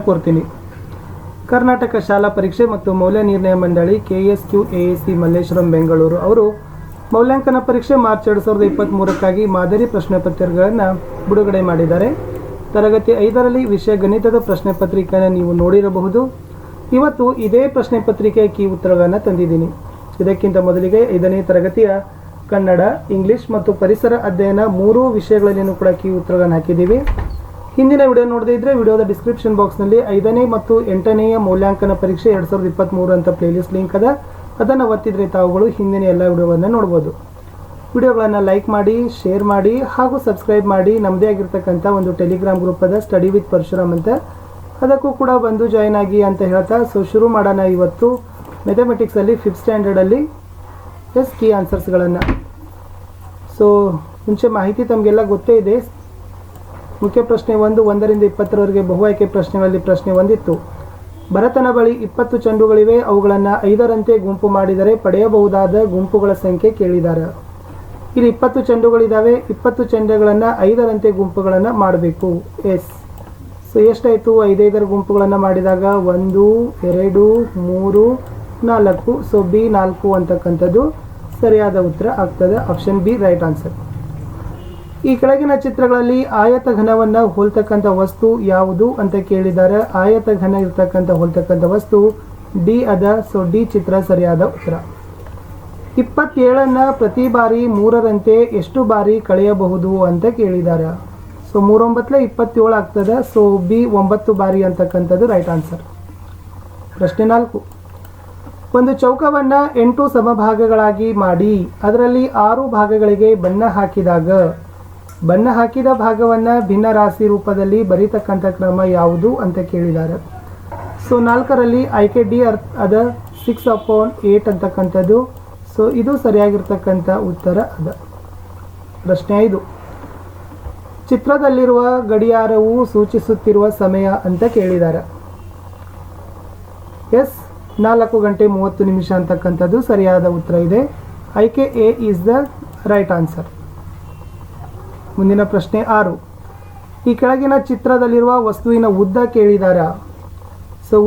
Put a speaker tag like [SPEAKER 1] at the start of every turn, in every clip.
[SPEAKER 1] ಕೋರ್ತೀನಿ. ಕರ್ನಾಟಕ ಶಾಲಾ ಪರೀಕ್ಷೆ ಮತ್ತು ಮೌಲ್ಯ ನಿರ್ಣಯ ಮಂಡಳಿ KSQAAC ಮಲ್ಲೇಶ್ವರಂ ಬೆಂಗಳೂರು ಅವರು ಮೌಲ್ಯಾಂಕನ ಪರೀಕ್ಷೆ ಮಾರ್ಚ್ 2023ಕ್ಕಾಗಿ ಮಾದರಿ ಪ್ರಶ್ನೆ ಪತ್ರಿಕೆಗಳನ್ನು ಬಿಡುಗಡೆ ಮಾಡಿದ್ದಾರೆ. ತರಗತಿ 5ರಲ್ಲಿ ವಿಷಯ ಗಣಿತದ ಪ್ರಶ್ನೆ ಪತ್ರಿಕೆಯನ್ನು ನೀವು ನೋಡಿರಬಹುದು. ಇವತ್ತು ಇದೇ ಪ್ರಶ್ನೆ ಪತ್ರಿಕೆಯ ಕೀ ಉತ್ತರಗಳನ್ನು ತಂದಿದ್ದೀನಿ. ಇದಕ್ಕಿಂತ ಮೊದಲಿಗೆ 5ನೇ ತರಗತಿಯ ಕನ್ನಡ, ಇಂಗ್ಲಿಷ್ ಮತ್ತು ಪರಿಸರ ಅಧ್ಯಯನ 3 ವಿಷಯಗಳಲ್ಲಿಯೂ ಕೂಡ ಕೀ ಉತ್ತರಗಳನ್ನು ಹಾಕಿದ್ದೀವಿ. ಹಿಂದಿನ ವಿಡಿಯೋ ನೋಡದೇ ಇದ್ದರೆ ವಿಡಿಯೋದ ಡಿಸ್ಕ್ರಿಪ್ಷನ್ ಬಾಕ್ಸ್ನಲ್ಲಿ 5ನೇ ಮತ್ತು 8ನೇಯ ಮೌಲ್ಯಾಂಕನ ಪರೀಕ್ಷೆ 2023 ಅಂತ ಪ್ಲೇಲಿಸ್ಟ್ ಲಿಂಕ್ ಅದ. ಅದನ್ನು ಒತ್ತಿದರೆ ತಾವುಗಳು ಹಿಂದಿನ ಎಲ್ಲ ವಿಡಿಯೋಗಳನ್ನು ನೋಡ್ಬೋದು. ವಿಡಿಯೋಗಳನ್ನು ಲೈಕ್ ಮಾಡಿ, ಶೇರ್ ಮಾಡಿ ಹಾಗೂ ಸಬ್ಸ್ಕ್ರೈಬ್ ಮಾಡಿ. ನಮ್ಮದೇ ಆಗಿರ್ತಕ್ಕಂಥ ಒಂದು ಟೆಲಿಗ್ರಾಮ್ ಗ್ರೂಪ್ ಅದ, ಸ್ಟಡಿ ವಿತ್ ಪರಶುರಾಮ್ ಅಂತ. ಅದಕ್ಕೂ ಕೂಡ ಬಂದು ಜಾಯ್ನ್ ಆಗಿ ಅಂತ ಹೇಳ್ತಾ ಶುರು ಮಾಡೋಣ. ಇವತ್ತು ಮ್ಯಾಥಮೆಟಿಕ್ಸಲ್ಲಿ 5th ಸ್ಟ್ಯಾಂಡರ್ಡಲ್ಲಿ ಕೀ ಆನ್ಸರ್ಸ್ಗಳನ್ನು. ಮುಂಚೆ ಮಾಹಿತಿ ತಮಗೆಲ್ಲ ಗೊತ್ತೇ ಇದೆ. ಮುಖ್ಯ ಪ್ರಶ್ನೆ 1ರಿಂದ 20ರವರೆಗೆ ಬಹು ಆಯ್ಕೆ ಪ್ರಶ್ನೆಗಳಲ್ಲಿ ಪ್ರಶ್ನೆ 1 ಇತ್ತು. ಭರತನ ಬಳಿ 20 ಚೆಂಡುಗಳಿವೆ, ಅವುಗಳನ್ನು 5ರಂತೆ ಗುಂಪು ಮಾಡಿದರೆ ಪಡೆಯಬಹುದಾದ ಗುಂಪುಗಳ ಸಂಖ್ಯೆ ಕೇಳಿದ್ದಾರೆ. ಇಲ್ಲಿ 20 ಚೆಂಡುಗಳಿದ್ದಾವೆ. 20 ಚೆಂಡುಗಳನ್ನು 5ರಂತೆ ಗುಂಪುಗಳನ್ನು ಮಾಡಬೇಕು. ಎಷ್ಟಾಯಿತು? 5 ಗುಂಪುಗಳನ್ನು ಮಾಡಿದಾಗ 1 2 3 4. B4 ಅಂತಕ್ಕಂಥದ್ದು ಸರಿಯಾದ ಉತ್ತರ ಆಗ್ತದೆ. Option B right answer. ಈ ಕೆಳಗಿನ ಚಿತ್ರಗಳಲ್ಲಿ ಆಯತ ಘನವನ್ನು ಹೋಲ್ತಕ್ಕಂಥ ವಸ್ತು ಯಾವುದು ಅಂತ ಕೇಳಿದ್ದಾರೆ. ಆಯತ ಘನ ಇರ್ತಕ್ಕಂಥ ಹೋಲ್ತಕ್ಕಂಥ ವಸ್ತು ಡಿ ಅದ. ಡಿ ಚಿತ್ರ ಸರಿಯಾದ ಉತ್ತರ. 27ನ್ನು ಪ್ರತಿ ಬಾರಿ 3ರಂತೆ ಎಷ್ಟು ಬಾರಿ ಕಳೆಯಬಹುದು ಅಂತ ಕೇಳಿದ್ದಾರೆ. 3 9 27 ಆಗ್ತದೆ. ಬಿ 9 ಬಾರಿ ಅಂತಕ್ಕಂಥದ್ದು ರೈಟ್ ಆನ್ಸರ್. ಪ್ರಶ್ನೆ 4. ಒಂದು ಚೌಕವನ್ನು 8 ಸಮಭಾಗಗಳಾಗಿ ಮಾಡಿ ಅದರಲ್ಲಿ 6 ಭಾಗಗಳಿಗೆ ಬಣ್ಣ ಹಾಕಿದಾಗ ಬಣ್ಣ ಹಾಕಿದ ಭಾಗವನ್ನು ಭಿನ್ನ ರಾಶಿ ರೂಪದಲ್ಲಿ ಬರೀತಕ್ಕಂಥ ಕ್ರಮ ಯಾವುದು ಅಂತ ಕೇಳಿದ್ದಾರೆ. 4ರಲ್ಲಿ ಆಯ್ಕೆ ಡಿ ಅದ. 6/8 ಅಂತಕ್ಕಂಥದ್ದು. ಇದು ಸರಿಯಾಗಿರ್ತಕ್ಕಂಥ ಉತ್ತರ ಅದ. ಪ್ರಶ್ನೆ 5. ಚಿತ್ರದಲ್ಲಿರುವ ಗಡಿಯಾರವು ಸೂಚಿಸುತ್ತಿರುವ ಸಮಯ ಅಂತ ಕೇಳಿದ್ದಾರೆ. 4 ಗಂಟೆ 30 ನಿಮಿಷ ಅಂತಕ್ಕಂಥದ್ದು ಸರಿಯಾದ ಉತ್ತರ ಇದೆ. ಆಯ್ಕೆ A is the right answer. ಮುಂದಿನ ಪ್ರಶ್ನೆ 6. ಈ ಕೆಳಗಿನ ಚಿತ್ರದಲ್ಲಿರುವ ವಸ್ತುವಿನ ಉದ್ದ ಕೇಳಿದಾರ.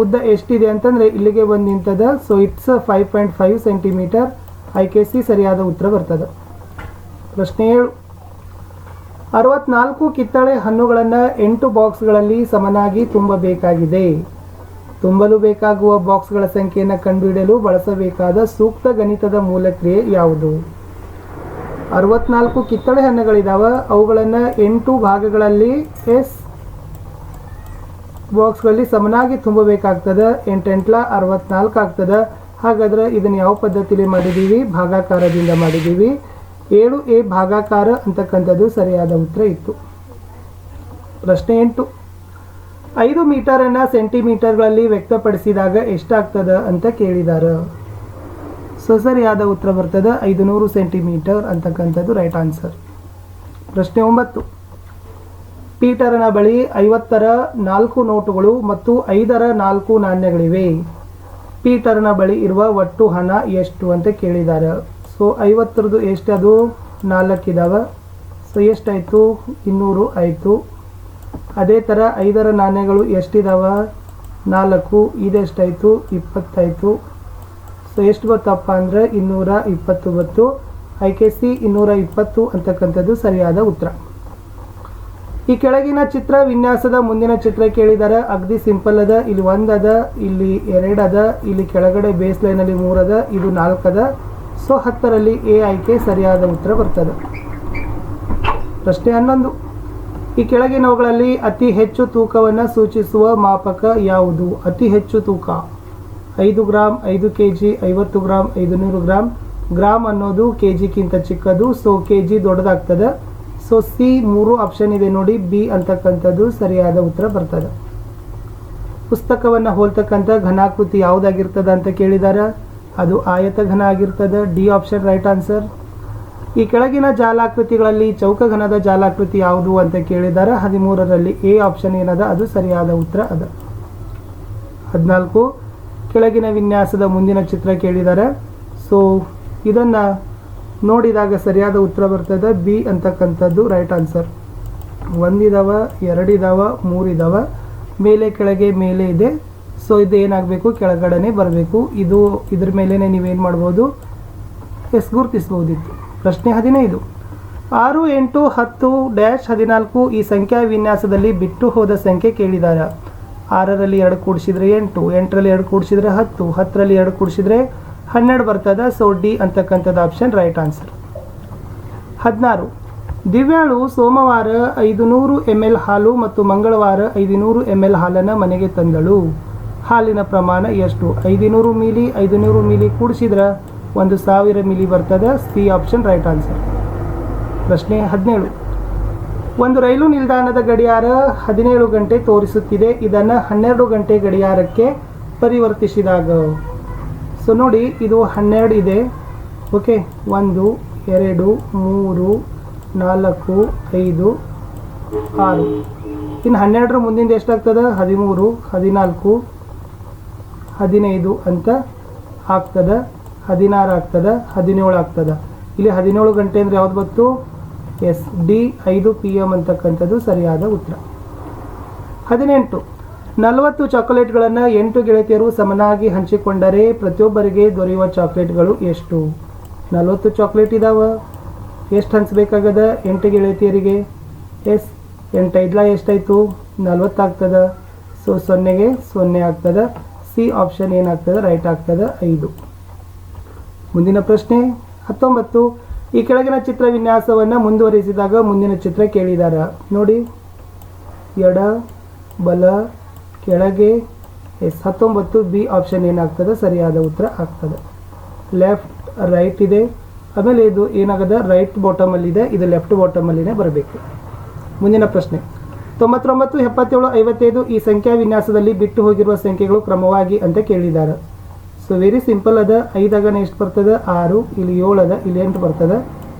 [SPEAKER 1] ಉದ್ದ ಎಷ್ಟಿದೆ ಅಂತಂದರೆ ಇಲ್ಲಿಗೆ ಬಂದು ನಿಂತದ. It's 5.5 centimetre. ಆಯ್ಕೆ ಸಿ ಸರಿಯಾದ ಉತ್ತರ ಬರ್ತದೆ. ಪ್ರಶ್ನೆ 7. 64 ಕಿತ್ತಳೆ ಹಣ್ಣುಗಳನ್ನು 8 ಬಾಕ್ಸ್ಗಳಲ್ಲಿ ಸಮನಾಗಿ ತುಂಬಬೇಕಾಗಿದೆ. ತುಂಬಲು ಬೇಕಾಗುವ ಬಾಕ್ಸ್ಗಳ ಸಂಖ್ಯೆಯನ್ನು ಕಂಡುಹಿಡಿಯಲು ಬಳಸಬೇಕಾದ ಸೂಕ್ತ ಗಣಿತದ ಮೂಲಕ್ರಿಯೆ ಯಾವುದು? 64 ಕಿತ್ತಳೆ ಹಣ್ಣುಗಳಿದ್ದಾವೆ. ಅವುಗಳನ್ನು 8 ಭಾಗಗಳಲ್ಲಿ ಬಾಕ್ಸ್ಗಳಲ್ಲಿ ಸಮನಾಗಿ ತುಂಬಬೇಕಾಗ್ತದೆ. 8 8 64 ಆಗ್ತದೆ. ಹಾಗಾದರೆ ಇದನ್ನು ಯಾವ ಪದ್ಧತಿಯಲ್ಲಿ ಮಾಡಿದ್ದೀವಿ? ಭಾಗಾಕಾರದಿಂದ ಮಾಡಿದ್ದೀವಿ. 7a ಭಾಗಾಕಾರ ಅಂತಕ್ಕಂಥದ್ದು ಸರಿಯಾದ ಉತ್ತರ ಇತ್ತು. ಪ್ರಶ್ನೆ 8. 5 ಮೀಟರನ್ನು ಸೆಂಟಿಮೀಟರ್ಗಳಲ್ಲಿ ವ್ಯಕ್ತಪಡಿಸಿದಾಗ ಎಷ್ಟಾಗ್ತದೆ ಅಂತ ಕೇಳಿದ್ದಾರೆ. ಸರಿಯಾದ ಉತ್ತರ ಬರ್ತದೆ 500 ಸೆಂಟಿಮೀಟರ್ ಅಂತಕ್ಕಂಥದ್ದು ರೈಟ್ ಆನ್ಸರ್. ಪ್ರಶ್ನೆ 9. ಪೀಟರನ ಬಳಿ 50ರ 4 ನೋಟುಗಳು ಮತ್ತು 5ರ 4 ನಾಣ್ಯಗಳಿವೆ. ಪೀಟರ್ನ ಬಳಿ ಇರುವ ಒಟ್ಟು ಹಣ ಎಷ್ಟು ಅಂತ ಕೇಳಿದ್ದಾರೆ. 50ರದ್ದು ಎಷ್ಟು? ಅದು 4 ಇದ್ದಾವೆ. ಎಷ್ಟಾಯಿತು? 200 ಆಯಿತು. ಅದೇ ಥರ 5ರ ನಾಣ್ಯಗಳು ಎಷ್ಟಿದಾವೆ? 4. ಇದೆಷ್ಟಾಯಿತು? 20 ಆಯಿತು. ಎಷ್ಟು ಗೊತ್ತಪ್ಪ ಅಂದರೆ 220 ಗೊತ್ತು. ಆಯ್ಕೆ ಸಿ 220 ಅಂತಕ್ಕಂಥದ್ದು ಸರಿಯಾದ ಉತ್ತರ. ಈ ಕೆಳಗಿನ ಚಿತ್ರ ವಿನ್ಯಾಸದ ಮುಂದಿನ ಚಿತ್ರ ಕೇಳಿದ್ದಾರೆ. ಅಗದಿ ಸಿಂಪಲ್ ಅದ. ಇಲ್ಲಿ 1 ಅದ, ಇಲ್ಲಿ 2 ಅದ, ಇಲ್ಲಿ ಕೆಳಗಡೆ ಬೇಸ್ ಲೈನಲ್ಲಿ 3 ಅದ, ಇದು 4 ಅದ. 10ರಲ್ಲಿ ಎ ಆಯ್ಕೆ ಸರಿಯಾದ ಉತ್ತರ ಬರ್ತದೆ. ಪ್ರಶ್ನೆ 11. ಈ ಕೆಳಗಿನವುಗಳಲ್ಲಿ ಅತಿ ಹೆಚ್ಚು ತೂಕವನ್ನು ಸೂಚಿಸುವ ಮಾಪಕ ಯಾವುದು? ಅತಿ ಹೆಚ್ಚು ತೂಕ 5 gram, 5 kg, 50 gram, 500 gram. Gram ಅನ್ನೋದು kgಕ್ಕಿಂತ ಚಿಕ್ಕದು. kg ದೊಡ್ಡದಾಗ್ತದೆ. ಸಿ 3 ಆಪ್ಷನ್ ಇದೆ ನೋಡಿ. ಬಿ ಅಂತಕ್ಕಂಥದ್ದು ಸರಿಯಾದ ಉತ್ತರ ಬರ್ತದೆ. ಪುಸ್ತಕವನ್ನು ಹೋಲ್ತಕ್ಕಂಥ ಘನಾಕೃತಿ ಯಾವುದಾಗಿರ್ತದೆ ಅಂತ ಕೇಳಿದ್ದಾರೆ. ಅದು ಆಯತ ಘನ ಆಗಿರ್ತದೆ. D option right answer. ಈ ಕೆಳಗಿನ ಜಾಲಾಕೃತಿಗಳಲ್ಲಿ ಚೌಕಘನದ ಜಾಲಾಕೃತಿ ಯಾವುದು ಅಂತ ಕೇಳಿದ್ದಾರೆ. 13ರಲ್ಲಿ ಎ ಆಪ್ಷನ್ ಏನದ ಅದು ಸರಿಯಾದ ಉತ್ತರ ಅದ. 14. ಕೆಳಗಿನ ವಿನ್ಯಾಸದ ಮುಂದಿನ ಚಿತ್ರ ಕೇಳಿದ್ದಾರೆ. ಇದನ್ನು ನೋಡಿದಾಗ ಸರಿಯಾದ ಉತ್ತರ ಬರ್ತದೆ. ಬಿ ಅಂತಕ್ಕಂಥದ್ದು ರೈಟ್ ಆನ್ಸರ್. 1 ಇದಾವೆ, 2 ಇದಾವೆ, 3 ಇದಾವೆ. ಮೇಲೆ ಕೆಳಗೆ ಮೇಲೆ ಇದೆ. ಸೊ ಇದು ಏನಾಗಬೇಕು, ಕೆಳಗಡೆನೆ ಬರಬೇಕು. ಇದ್ರ ಮೇಲೇ ನೀವೇನು ಮಾಡ್ಬೋದು, ಎಸ್ ಗುರುತಿಸ್ಬೋದಿತ್ತು. ಪ್ರಶ್ನೆ 15. 6, 8, 10, -14 ಈ ಸಂಖ್ಯಾ ವಿನ್ಯಾಸದಲ್ಲಿ ಬಿಟ್ಟು ಹೋದ ಸಂಖ್ಯೆ ಕೇಳಿದ್ದಾರೆ. 6ರಲ್ಲಿ 2 ಕೂಡಿಸಿದ್ರೆ 8, 8ರಲ್ಲಿ 2 ಕೂಡಿಸಿದ್ರೆ 10, 10ರಲ್ಲಿ 2 ಕೂಡಿಸಿದ್ರೆ 12 ಬರ್ತದೆ. ಸೊ ಡಿ ಅಂತಕ್ಕಂಥದ್ದು ಆಪ್ಷನ್ ರೈಟ್ ಆನ್ಸರ್. 16. ದಿವ್ಯಾಳು ಸೋಮವಾರ 500 ml ಹಾಲು ಮತ್ತು ಮಂಗಳವಾರ 500 ml ಹಾಲನ್ನು ಮನೆಗೆ ತಂದಳು. ಹಾಲಿನ ಪ್ರಮಾಣ ಎಷ್ಟು? 500 ಮಿಲಿ 500 ಮಿಲಿ ಕೂಡಿಸಿದ್ರೆ 1000 ಮಿಲಿ ಬರ್ತದೆ. C option right answer. ಪ್ರಶ್ನೆ 17. ಒಂದು ರೈಲು ನಿಲ್ದಾಣದ ಗಡಿಯಾರ 17 ಗಂಟೆ ತೋರಿಸುತ್ತಿದೆ. ಇದನ್ನು 12 ಗಂಟೆ ಗಡಿಯಾರಕ್ಕೆ ಪರಿವರ್ತಿಸಿದಾಗ. ಸೊ ನೋಡಿ, ಇದು 12 ಇದೆ. ಓಕೆ, 1 2 3 4 5 6. ಇನ್ನು 12ರ ಮುಂದಿಂದ ಎಷ್ಟಾಗ್ತದೆ? 13 14 15 ಅಂತ ಆಗ್ತದೆ. 16 ಆಗ್ತದೆ, 17 ಆಗ್ತದೆ. ಇಲ್ಲಿ 17 ಗಂಟೆ ಅಂದರೆ ಯಾವ್ದು ಬಂತು? ಎಸ್ ಡಿ 5 PM ಅಂತಕ್ಕಂಥದ್ದು ಸರಿಯಾದ ಉತ್ತರ. 18. 40 ಚಾಕೊಲೇಟ್ಗಳನ್ನು 8 ಗೆಳತಿಯರು ಸಮನಾಗಿ ಹಂಚಿಕೊಂಡರೆ ಪ್ರತಿಯೊಬ್ಬರಿಗೆ ದೊರೆಯುವ ಚಾಕ್ಲೇಟ್ಗಳು ಎಷ್ಟು? 40 ಚಾಕ್ಲೇಟ್ ಇದಾವೆ. ಎಷ್ಟು ಹಂಚಬೇಕಾಗದ? 8 ಗೆಳತಿಯರಿಗೆ. ಎಸ್ 8 5 ಎಷ್ಟಾಯಿತು? 40 ಆಗ್ತದೆ. ಸೊ 0ಗೆ 0 ಆಗ್ತದೆ. ಸಿ ಆಪ್ಷನ್ ಏನಾಗ್ತದೆ? ರೈಟ್ ಆಗ್ತದೆ, 5. ಮುಂದಿನ ಪ್ರಶ್ನೆ 19. ಈ ಕೆಳಗಿನ ಚಿತ್ರ ವಿನ್ಯಾಸವನ್ನು ಮುಂದುವರಿಸಿದಾಗ ಮುಂದಿನ ಚಿತ್ರ ಕೇಳಿದ್ದಾರೆ. ನೋಡಿ, ಎಡ ಬಲ ಕೆಳಗೆ. ಎಸ್ 19 ಬಿ ಆಪ್ಷನ್ ಏನಾಗ್ತದೆ? ಸರಿಯಾದ ಉತ್ತರ ಆಗ್ತದೆ. ಲೆಫ್ಟ್ ರೈಟ್ ಇದೆ. ಆಮೇಲೆ ಇದು ಏನಾಗದ? ರೈಟ್ ಬಾಟಮಲ್ಲಿದೆ. ಇದು ಲೆಫ್ಟ್ ಬಾಟಮಲ್ಲಿನೇ ಬರಬೇಕು. ಮುಂದಿನ ಪ್ರಶ್ನೆ 99, 77, 55 ಈ ಸಂಖ್ಯಾ ವಿನ್ಯಾಸದಲ್ಲಿ ಬಿಟ್ಟು ಹೋಗಿರುವ ಸಂಖ್ಯೆಗಳು ಕ್ರಮವಾಗಿ ಅಂತ ಕೇಳಿದ್ದಾರೆ. ಸೊ ವೆರಿ ಸಿಂಪಲ್ ಅದ. 5 ಎಷ್ಟು ಬರ್ತದೆ? 6. ಇಲ್ಲಿ 7 ಅದ, ಇಲ್ಲಿ 8 ಬರ್ತದೆ.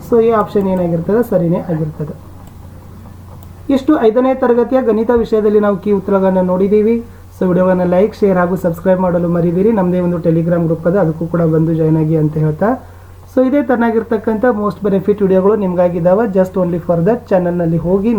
[SPEAKER 1] ಸೊ ಈ ಆಪ್ಷನ್ ಏನಾಗಿರ್ತದೆ? ಸರಿನೇ ಆಗಿರ್ತದೆ. ಇಷ್ಟು 5ನೇ ತರಗತಿಯ ಗಣಿತ ವಿಷಯದಲ್ಲಿ ನಾವು ಕೀ ಉತ್ತರಗಳನ್ನು ನೋಡಿದ್ದೀವಿ. ಸೊ ವಿಡಿಯೋವನ್ನು ಲೈಕ್, ಶೇರ್ ಹಾಗೂ ಸಬ್ಸ್ಕ್ರೈಬ್ ಮಾಡಲು ಮರಿದಿರಿ. ನಮ್ಮದೇ ಒಂದು ಟೆಲಿಗ್ರಾಮ್ ಗ್ರೂಪ್ ಅದ, ಅದಕ್ಕೂ ಕೂಡ ಬಂದು ಜಾಯ್ನ್ ಆಗಿ ಅಂತ ಹೇಳ್ತಾ. ಸೊ ಇದೇ ತರನಾಗಿರ್ತಕ್ಕಂಥ ಮೋಸ್ಟ್ ಬೆನಿಫಿಟ್ ವಿಡಿಯೋಗಳು ನಿಮಗಾಗಿದ್ದಾವೆ. ಜಸ್ಟ್ ಓನ್ಲಿ ಫಾರ್ ದ ಚಾನಲ್ನಲ್ಲಿ ಹೋಗಿ ನೋಡಿ.